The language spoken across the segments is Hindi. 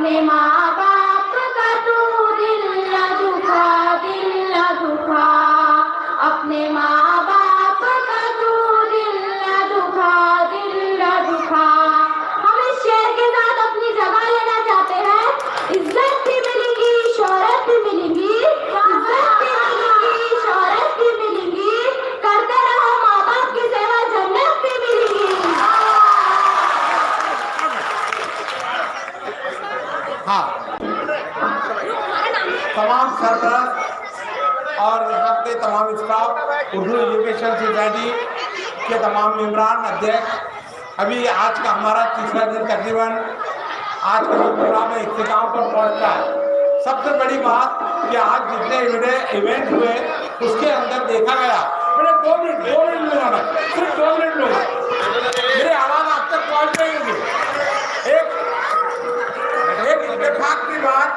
अपने माँ बाप का तू दिल न दुखा, दिल न दुखा। अपने माँ बाप का तू दिल न दुखा, दिल न दुखा। हम इस शेर के साथ अपनी जगह लेना चाहते हैं। इज्जत भी मिलेगी, शोहरत भी मिलेगी, इज्जत भी मिलेगी, शोहरत भी मिलेगी। करते रहो माँ बाप की सेवा, जन्नत भी मिलेगी। हाँ, तमाम सरपरस्त और यहाँ के तमाम स्टाफ, उर्दू एजुकेशन सोसाइटी के तमाम मेंबरान, अध्यक्ष, अभी आज का हमारा तीसरा दिन तकरीबन आज का जो प्रोग्राम है इख्तिताम पर पहुँचता है। सबसे बड़ी बात कि आज जितने इवेंट हुए उसके अंदर देखा गया, मैंने 2 मिनट लगाना, सिर्फ 2 मिनट लो, मेरी आवाज़ आप तक पहुँच रही होगी। एक इत्तेफाक की बात,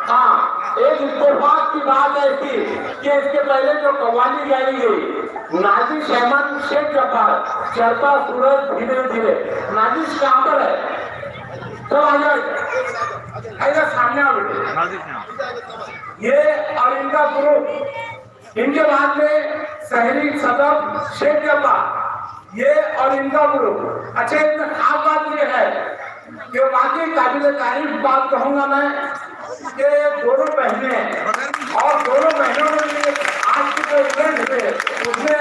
हाँ, एक इत्तेफाक की बात है कि इसके पहले जो कव्वाली गाई गई, नाजिश अहमद शेख जब्बार, चढ़ता सूरज धीरे धीरे। नाजिश कहाँ पर है? तो आ जाए सामने आ बेटे। ये और इनका ग्रुप, इनके बाद में शहरी सदर शेख जब्बार, ये और इनका ग्रुप। अच्छा, इनमें खास बात ये है कि वाकई काबिल तारीफ बात कहूंगा मैं कि दोनों बहनें हैं और दोनों बहनों ने आज के जो इवेंट है उसमें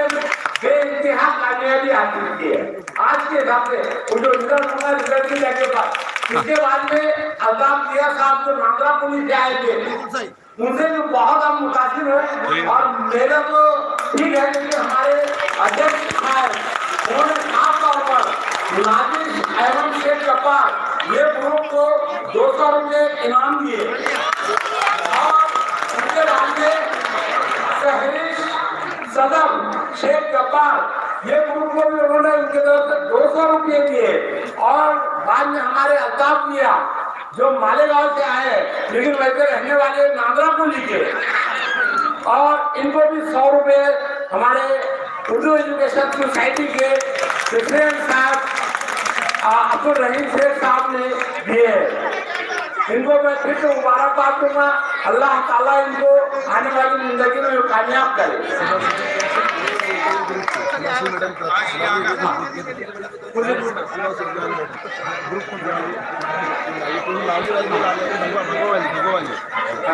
बेइंतहा कामयाबी हासिल की है। आज के हिसाब से वो जो रिजल्ट होगा, रिजल्ट की जगह पर इसके बाद में अल्ताफ जिया साहब जो नांद्रा पुलिस से आए थे, उनसे भी बहुत हम मुतासिर हुए। और मेरा तो ठीक है, क्योंकि हमारे अध्यक्ष साहब उन्होंने खास तौर पर नाजिश अहमद शेख जब्बार ये ग्रुप को 200 रुपये इनाम दिए और उनके बाद में शहरी सदर शेख जब्बार ये ग्रुप को भी उन्होंने उनकी तरफ से 200 रुपये दिए। और बाद में हमारे अल्ताफ मिया जो मालेगांव से आए लेकिन वैसे रहने वाले नांद्रा को लिखे, और इनको भी 100 रुपये हमारे उर्दू एजुकेशन सोसाइटी के प्रेसिडेंट साहब अब्दुल रहीम शेख साहब ने दिए। इनको मैं फिर से मुबारकबाद दूंगा। अल्लाह ताला इनको आने वाली जिंदगी में कामयाब करे।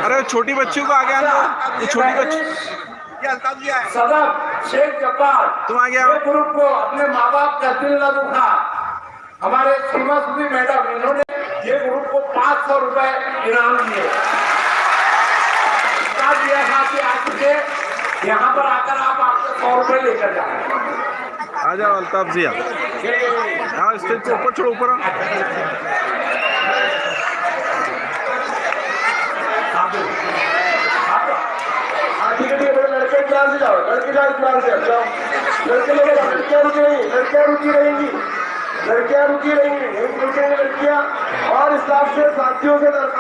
अरे छोटी बच्चियों को आ गया ना, ये छोटी बच्ची सदर शेख जब्बार तुम आ गया। ग्रुप को अपने माँ बाप का दिल न दुखा, हमारे सीमा सुधी मैडम, इन्होंने ये ग्रुप को 500 रुपए इनाम दिए। दिया था कि आज यहाँ पर आकर आप आपके 100 रुपए लेकर जाए। आ जाओ अल्ताफ जी, हाँ स्टेज को ऊपर छोड़ो, ऊपर ठीक है, लड़के क्लास से जाओ, लड़के क्लास से जाओ, लड़के लोग लड़कियाँ रुकी रहेंगी, लड़कियाँ रुकी रहेंगी, लड़कियाँ रुकी रहेंगी, लड़कियाँ और स्टाफ से साथियों से